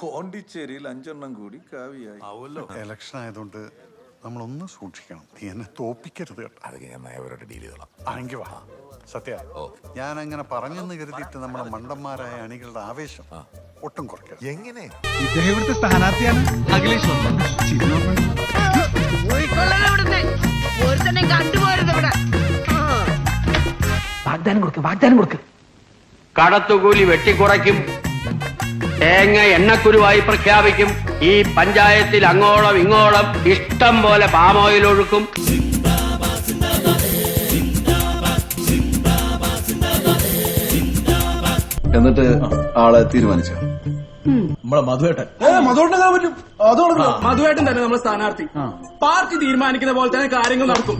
പോണ്ടിച്ചേരിയിൽ 5 എണ്ണം കൂടി കാവിയായി. ഇലക്ഷൻ ആയതുകൊണ്ട് നമ്മളൊന്ന് സൂക്ഷിക്കണം. നീ എന്നെ തോപ്പിക്കരുത് കേട്ടോ. അത് ഞാൻ നയവരോട് ഡീൽ ചെയ്തോളാം. ആണെങ്കിൽ വാ സത്യ. ഞാൻ അങ്ങനെ പറഞ്ഞെന്ന് കരുതിയിട്ട് നമ്മുടെ മണ്ടന്മാരായ അണികളുടെ ആവേശം ഒട്ടും കുറയ്ക്കാം. എങ്ങനെ ഇദ്ദേഹം ഇവിടുത്തെ സ്ഥാനാർത്ഥിയാണ്. അഖിലേഷ് വാഗ്ദാനം കൊടുക്ക്. കടത്തുകൂലി വെട്ടിക്കുറയ്ക്കും, തേങ്ങ എണ്ണക്കുരുവായി പ്രഖ്യാപിക്കും, ഈ പഞ്ചായത്തിൽ അങ്ങോളം ഇങ്ങോളം ഇഷ്ടം പോലെ പാമോയിൽ ഒഴുക്കും. എന്നിട്ട് ആളെ തീരുമാനിച്ചു. നമ്മളെ മധുവേട്ടൻ തന്നെ നമ്മുടെ സ്ഥാനാർത്ഥി. പാർട്ടി തീരുമാനിക്കുന്ന പോലെ തന്നെ കാര്യങ്ങൾ നടക്കും.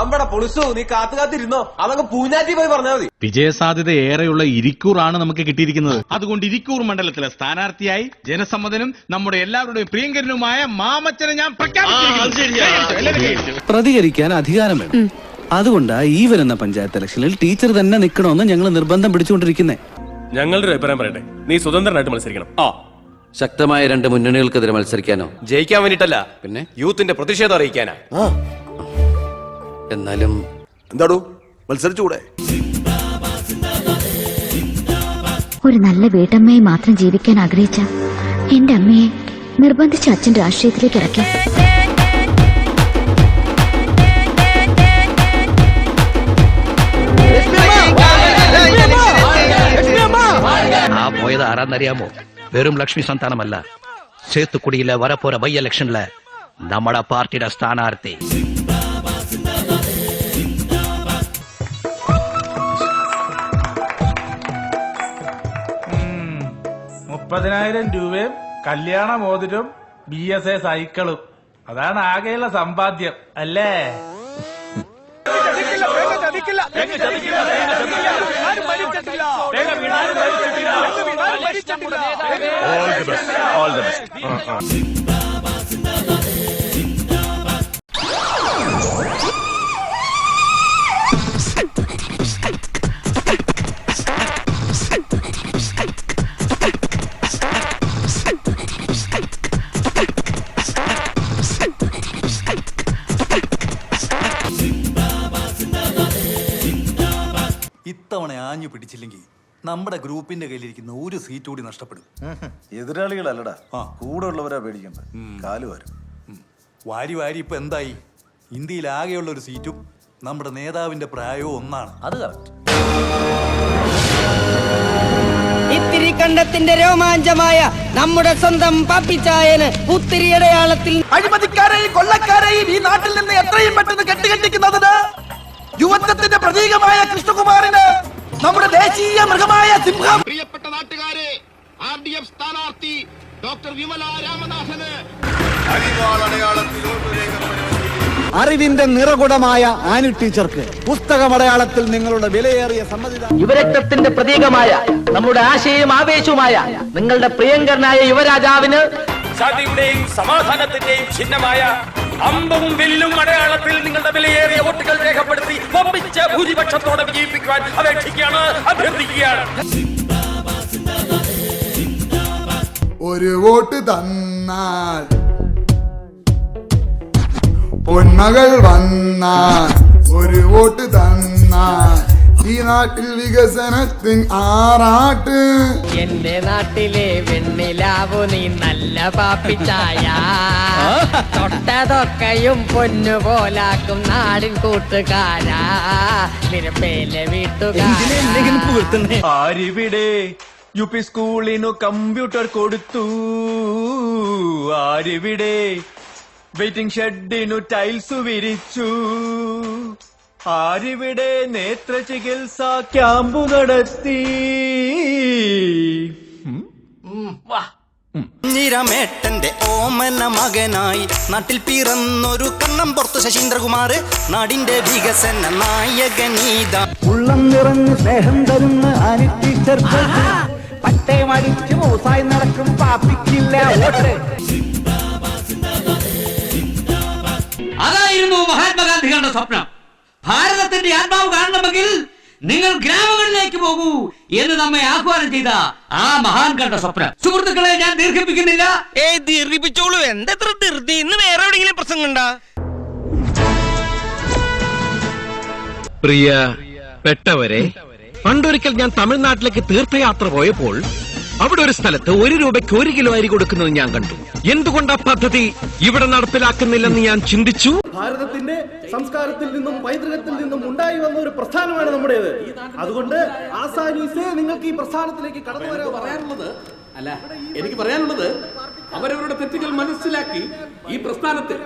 അമ്പട പൊളിസു, നീ കാത്തുകാത്തിരുന്നോ, അതൊക്കെ പൂഞ്ഞാറ്റി പോയി പറഞ്ഞാൽ മതി. വിജയസാധ്യത ഏറെയുള്ള ഇരിക്കൂറാണ് നമുക്ക് കിട്ടിയിരിക്കുന്നത്. അതുകൊണ്ട് ഇരിക്കൂർ മണ്ഡലത്തിലെ സ്ഥാനാർത്ഥിയായി ജനസമ്മതനും നമ്മുടെ എല്ലാവരുടെയും പ്രിയങ്കരനുമായ മാമച്ചനെ ഞാൻ പ്രഖ്യാപിച്ചിരിക്കുന്നു. പ്രതികരിക്കാൻ അധികാരം വേണം. അതുകൊണ്ടാ ഈ വരുന്ന പഞ്ചായത്ത് ഇലക്ഷനിൽ ടീച്ചർ തന്നെ നിൽക്കണമെന്ന് ഞങ്ങൾ നിർബന്ധം പിടിച്ചുകൊണ്ടിരിക്കുന്നേ. ഞങ്ങളുടെ അഭിപ്രായം പറയട്ടെ, നീ സ്വതന്ത്രനായിട്ട് മത്സരിക്കണം. ശക്തമായ 2 മുന്നണികൾക്കെതിരെ മത്സരിക്കാനോ? ജയിക്കാൻ വേണ്ടിട്ടല്ല, പിന്നെ യൂത്തിന്റെ പ്രതിഷേധം അറിയിക്കാനാ. എന്നാലും എന്താടോ മത്സരിച്ചുകൂടെ? ഒരു നല്ല വീട്ടമ്മയെ മാത്രം ജീവിക്കാൻ ആഗ്രഹിച്ച എന്റെ അമ്മയെ നിർബന്ധിച്ച് അച്ഛൻ രാഷ്ട്രീയത്തിലേക്ക് ഇറക്കി. ആ പോയത് ആരാന്നറിയാമോ? വെറും ലക്ഷ്മി സന്താനമല്ല, ചേത്തുക്കുടിയിലെ വരപ്പോര ബൈ ഇലക്ഷനിലെ നമ്മുടെ പാർട്ടിയുടെ സ്ഥാനാർത്ഥി. 30,000 രൂപയും കല്യാണ മോതിരം BSA സൈക്കിളും. അതാണ് ആകെയുള്ള സമ്പാദ്യം അല്ലേ? ഇത്തവണ ആഞ്ഞു പിടിച്ചില്ലെങ്കിൽ നമ്മുടെ ഗ്രൂപ്പിന്റെ കയ്യിലിരിക്കുന്ന ഒരു സീറ്റ് കൂടി നഷ്ടപ്പെടും. എതിരാളികളല്ലടാ, കൂടെ ഉള്ളവരാ പേടിക്കണ്ട. കാലുവാരും വാരി ഇപ്പൊ എന്തായി? ഇന്ത്യയിൽ ആകെയുള്ള ഒരു സീറ്റും നമ്മുടെ നേതാവിന്റെ പ്രായവും ഒന്നാണ്. അത് കറക്റ്റ്. ഇത്തിരി കണ്ടത്തിന്റെ രോമാഞ്ചമായ നമ്മുടെ സ്വന്തം പാപ്പിച്ചായന് പുത്തിരി അടയാളത്തിൽ അഴിമതിക്കാരെയും കൊള്ളക്കാരെയും ഈ നാട്ടിൽ നിന്ന് എത്രയും പെട്ടെന്ന് കെട്ടുകെട്ടിക്കുന്നതിന് യുവത്വത്തിന്റെ പ്രതീകമായ കൃഷ്ണകുമാറിന് നമ്മുടെ ദേശീയ മൃഗമായ സിംഹം. പ്രിയപ്പെട്ട നാട്ടുകാരെ, RDF സ്ഥാനാർത്ഥി ഡോക്ടർ വിമല രാമനാഥന് അറിവിന്റെ നിറകുടമായ ആനി ടീച്ചർക്ക് പുസ്തകമടയാളത്തിൽ നിങ്ങളുടെ വിലയേറിയ സമ്മതിദാനം. യുവരക്തത്തിന്റെ പ്രതീകമായ നമ്മുടെ ആശയവും ആവേശവുമായ നിങ്ങളുടെ പ്രിയങ്കരനായ യുവരാജാവിന് ശാന്തിയുടെയും സമാധാനത്തിന്റെയും ചിഹ്നമായ അമ്പും വില്ലും അടയാളത്തിൽ നിങ്ങളുടെ വിലയേറിയ വോട്ടുകൾ രേഖപ്പെടുത്തി വമ്പിച്ച ഭൂരിപക്ഷത്തോടെ വിജയിപ്പിക്കുവാൻ അപേക്ഷിക്കുകയാണ്, അഭ്യർത്ഥിക്കുകയാണ്. ഒരു വോട്ട് തന്നാൽ പൊന്മകൾ വന്നാൽ, ഒരു വോട്ട് തന്നാൽ ഈ നാട്ടിൽ വികസനത്തിൻ ആറാട്ട്. എന്റെ നാട്ടിലെ വെണ്ണിലാവു നീ നല്ല പാപ്പിച്ചായ, തൊട്ടതൊക്കെയും പൊന്നുപോലാക്കും നാടിൻ കൂട്ടുകാരാ, നിരപ്പേലെ വീട്ടുകാരെ. ആരിവിടെ UP സ്കൂളിനു കമ്പ്യൂട്ടർ കൊടുത്തു? ആരിവിടെ വെയിറ്റിംഗ് ഷെഡിനു ടൈൽസ് വിരിച്ചു? ആരിവിടെ നേത്ര ചികിത്സ ക്യാമ്പു നടത്തി? നിരമേട്ടന്റെ ഓമന മകനായി നാട്ടിൽ പിറന്നൊരു കണ്ണം പുറത്തു ശശീന്ദ്രകുമാർ, നാടിന്റെ വികസന നായകനീത. ഉള്ളം നിറഞ്ഞ് സ്നേഹം തരുന്ന ആനി ടീച്ചർ പട്ടയമടിച്ച് മൂസായി നടക്കും പാപ്പിക്കില്ല. അതായിരുന്നു മഹാത്മാഗാന്ധികളുടെ സ്വപ്നം. ഭാരതത്തിന്റെ ആത്മാവ് കാണണമെങ്കിൽ നിങ്ങൾ ഗ്രാമങ്ങളിലേക്ക് പോകൂ എന്ന് നമ്മെ ആഹ്വാനം ചെയ്ത ആ മഹാൻ കണ്ട സ്വപ്നം. സുഹൃത്തുക്കളെ, ഞാൻ ദീർഘിപ്പിക്കുന്നില്ല. ദീർഘിപ്പിച്ചോളൂ. എന്തെത്ര ധൃതി? ഇന്ന് വേറെ എവിടെയെങ്കിലും പ്രസംഗം ഉണ്ടാ? പ്രിയ പെട്ടവരെ, പണ്ടൊരിക്കൽ ഞാൻ തമിഴ്നാട്ടിലേക്ക് തീർത്ഥയാത്ര പോയപ്പോൾ അവിടെ ഒരു സ്ഥലത്ത് 1 രൂപയ്ക്ക് 1 കിലോ അരി കൊടുക്കുന്നത് ഞാൻ കണ്ടു. എന്തുകൊണ്ട് ആ പദ്ധതി ഇവിടെ നടപ്പിലാക്കുന്നില്ലെന്ന് ഞാൻ ചിന്തിച്ചു. ഭാരതത്തിന്റെ സംസ്കാരത്തിൽ നിന്നും പൈതൃകത്തിൽ നിന്നും ഉണ്ടായി വന്ന ഒരു പ്രസ്ഥാനമാണ് നമ്മുടേത്. അതുകൊണ്ട് ആസാനീസേ നിങ്ങൾക്ക് ഈ പ്രസ്ഥാനത്തിലേക്ക് കടന്നു വരാൻ പറയാനുള്ളത് അല്ല, എനിക്ക് പറയാനുള്ളത് അവരവരുടെ തെറ്റുകൾ മനസ്സിലാക്കി ഈ പ്രസ്ഥാനത്തിൽ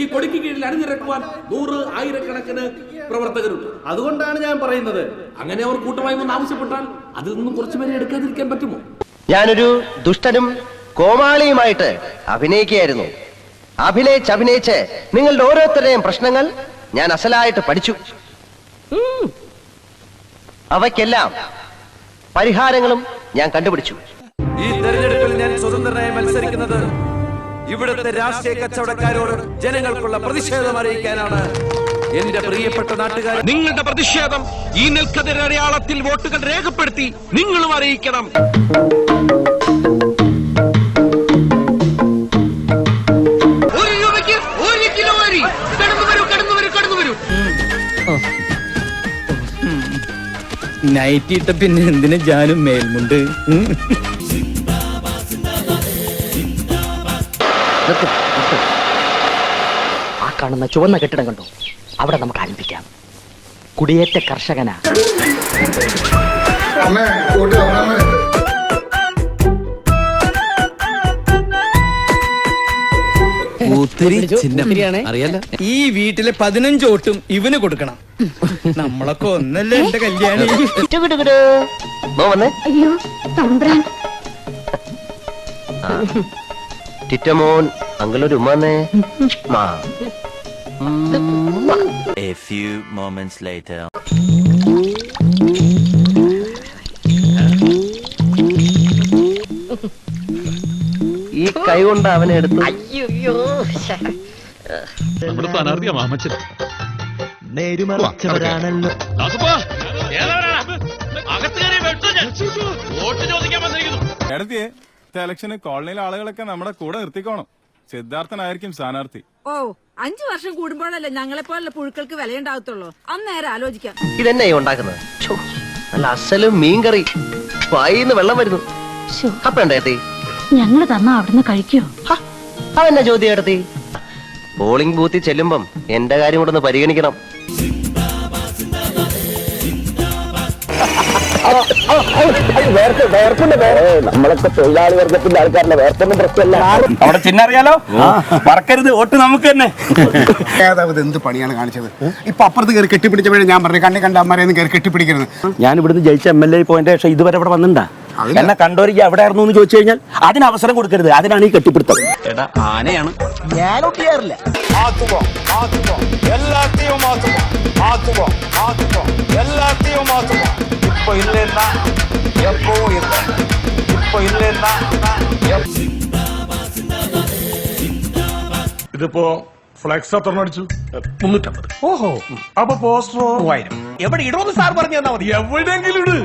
ഈ കൊടിക്ക് കീഴിൽ അണിനിരക്കുവാൻ 100,000 കണക്കിന് പ്രവർത്തകരുണ്ട്. അതുകൊണ്ടാണ് ഞാൻ പറയുന്നത്, അങ്ങനെ അവർ കൂട്ടമായി വന്ന് ആവശ്യപ്പെട്ടാൽ അതിൽ നിന്നും കുറച്ചുപേരെ എടുക്കാതിരിക്കാൻ പറ്റുമോ? ഞാനൊരു ദുഷ്ടനും കോമാളിയുമായിട്ട് അഭിനയിക്കുകയായിരുന്നു. അഭിനയിച്ച് നിങ്ങളുടെ ഓരോരുത്തരുടെയും പ്രശ്നങ്ങൾ ഞാൻ അസലായിട്ട് പഠിച്ചു. അവയ്ക്കെല്ലാം പരിഹാരങ്ങളും ഞാൻ കണ്ടുപിടിച്ചു. ഈ തെരഞ്ഞെടുപ്പിൽ ഞാൻ സ്വതന്ത്രനായി മത്സരിക്കുന്നത് ഇവിടുത്തെ രാഷ്ട്രീയ കച്ചവടക്കാരോട് ജനങ്ങൾക്കുള്ള പ്രതിഷേധം അറിയിക്കാനാണ്. എന്റെ പ്രിയപ്പെട്ട നാട്ടുകാർ, നിങ്ങളുടെ പ്രതിഷേധം ഈ നെൽക്കതിരടയാളത്തിൽ വോട്ടുകൾ രേഖപ്പെടുത്തി നിങ്ങളും അറിയിക്കണം. നൈറ്റ് ഇട്ട പിന്നെ എന്തിനാ ജാനും മേൽമുണ്ട്? ആ കാണുന്ന ചുവന്ന കെട്ടിടം കണ്ടോ? അവിടെ നമുക്ക് ആരംഭിക്കാം. കുടിയേറ്റ കർഷകനാ. അമ്മേ വോട്ട് തന്നേ. അറിയാലോ, ഈ വീട്ടിലെ 15 വോട്ടും ഇവന് കൊടുക്കണം. നമ്മളൊക്കെ ഒന്നല്ലേ എന്റെ കല്യാണി. അയ്യോ തമ്പ്രാൻ. ടിറ്റമോൻ അങ്കിളൊരു ഉമ്മന്നേ. A few moments later. ഈ കൈ കൊണ്ട് അവനെ എടുത്തു. നമ്മുടെ സ്ഥാനാർത്ഥിയാ മാമച്ചൻ. നേരുമറിച്ചവരാണല്ലോ. അടുത്തേ ഇലക്ഷന് കോളനിയിലെ ആളുകളൊക്കെ നമ്മുടെ കൂടെ നിർത്തിക്കോണം. സിദ്ധാർത്ഥനായിരിക്കും സ്ഥാനാർത്ഥി. ഓ, 5 വർഷം കൂടുമ്പോഴല്ലേ ഞങ്ങളെ പോലുള്ള പുഴുക്കൾക്ക് വിലയുണ്ടാകത്തുള്ളൂ. അന്നേരം ആലോചിക്കാം. ഇതെന്നെ ഉണ്ടാക്കുന്നത് നല്ല അസലും മീൻകറി. വായിന്ന് വെള്ളം വരുന്നു. അപ്പൊ ഉണ്ടേത്തി ഞങ്ങള് തന്നാ അവിടുന്ന് കഴിക്കോ? അതെന്നാ ചോദ്യം എടുത്തി? പോളിംഗ് ബൂത്തിൽ ചെല്ലുമ്പം എന്റെ കാര്യം കൂടെ ഒന്ന് പരിഗണിക്കണം. നമ്മളൊക്കെ തൊഴിലാളി വർഗത്തിന്റെ ആൾക്കാരുടെ വേർപ്പൊന്നും പ്രശ്നമല്ല. അവിടെ ചിഹ്നം അറിയാലോ, മറക്കരുത്, വോട്ട് നമുക്ക് തന്നെ. ഏതാവത് എന്ത് പണിയാണ് കാണിച്ചത്? ഇപ്പൊ അപ്പുറത്ത് കയറി കെട്ടിപ്പിടിച്ചപ്പോഴേ ഞാൻ പറഞ്ഞു കണ്ണി കണ്ട അമ്മരെ ഒന്നും കയറി കെട്ടിപ്പിടിക്കരുത്. ഞാൻ ഇവിടുന്ന് ജയിച്ച MLA പോയിന്റ് ശേഷം ഇതുവരെ ഇവിടെ വന്നിണ്ടാ? എന്നെ കണ്ടോരിക്ക് എവിടെ ആയിരുന്നു എന്ന് ചോദിച്ചു കഴിഞ്ഞാൽ അതിന് അവസരം കൊടുക്കരുത്. അതിനാണ് ഈ കെട്ടിപ്പിടുത്തം. എടാ, ആനയാണ് ഞാൻ ഒട്ടിയാറില്ല. ഇപ്പൊ ഇല്ലെന്ന എപ്പോഴും ഇപ്പൊ ഇല്ലെന്ന. ഇതിപ്പോ ഫ്ലെക്സ് എത്ര അടിച്ചു? 350. ഓഹോ, അപ്പൊ പോസ്റ്ററോ 3000. എവിടെ ഇടുമെന്ന് സാർ പറഞ്ഞു തന്നാ മതി. എവിടെയെങ്കിലും ഇട്,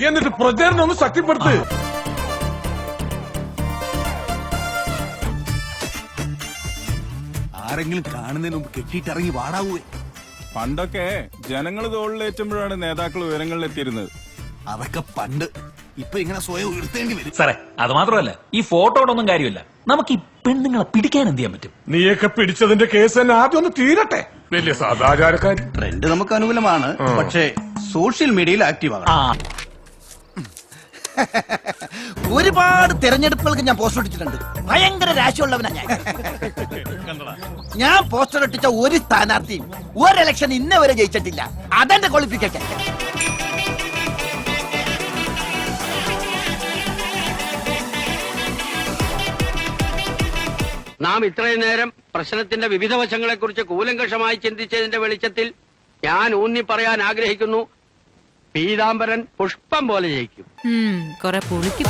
എന്നിട്ട് പ്രചാരണം ഒന്ന് ശക്തിപ്പെടുത്ത്. ആരെങ്കിലും കാണുന്നതിന് മുമ്പ് കെട്ടിയിട്ടിറങ്ങി വാടാവൂവേ. പണ്ടൊക്കെ ജനങ്ങൾ തോളിലേറ്റുമ്പോഴാണ് നേതാക്കൾ വിവരങ്ങളിലെത്തിയിരുന്നത്. അതൊക്കെ പണ്ട്. ഇപ്പൊ ഇങ്ങനെ സ്വയം ഉയർത്തേണ്ടി വരും. സാറേ, അത് മാത്രമല്ല, ഈ ഫോട്ടോടൊന്നും കാര്യമില്ല. നമുക്ക് ഈ പെണ്ണുങ്ങളെ പിടിക്കാൻ എന്ത് ചെയ്യാൻ പറ്റും? നീയൊക്കെ പിടിച്ചതിന്റെ കേസ് തന്നെ ആദ്യം ഒന്ന് തീരട്ടെ. വലിയ സദാചാരക്കാരി. ട്രെൻഡ് നമുക്ക് അനുകൂലമാണ്, പക്ഷേ സോഷ്യൽ മീഡിയയിൽ ആക്റ്റീവ് ആകാം. ഒരുപാട് തെരഞ്ഞെടുപ്പുകൾക്ക് ഞാൻ പോസ്റ്റർ ഒട്ടിച്ചിട്ടുണ്ട്. ഭയങ്കര രാശിയുള്ളവനാ ഞാൻ. ഞാൻ പോസ്റ്റർ ഒട്ടിച്ച ഒരു സ്ഥാനാർത്ഥിയും ഒരു ഇലക്ഷൻ ഇന്നേ വരെ ജയിച്ചിട്ടില്ല. അതെന്റെ ക്വാളിഫിക്കേഷൻ. നാം ഇത്രയും നേരം പ്രശ്നത്തിന്റെ വിവിധ വശങ്ങളെക്കുറിച്ച് കൂലങ്കഷമായി ചിന്തിച്ചതിന്റെ വെളിച്ചത്തിൽ ഞാൻ ഊന്നി പറയാൻ ആഗ്രഹിക്കുന്നു, പീതാംബരൻ പുഷ്പം പോലെ ജയിക്കും. കൊറേ പുളിക്കും.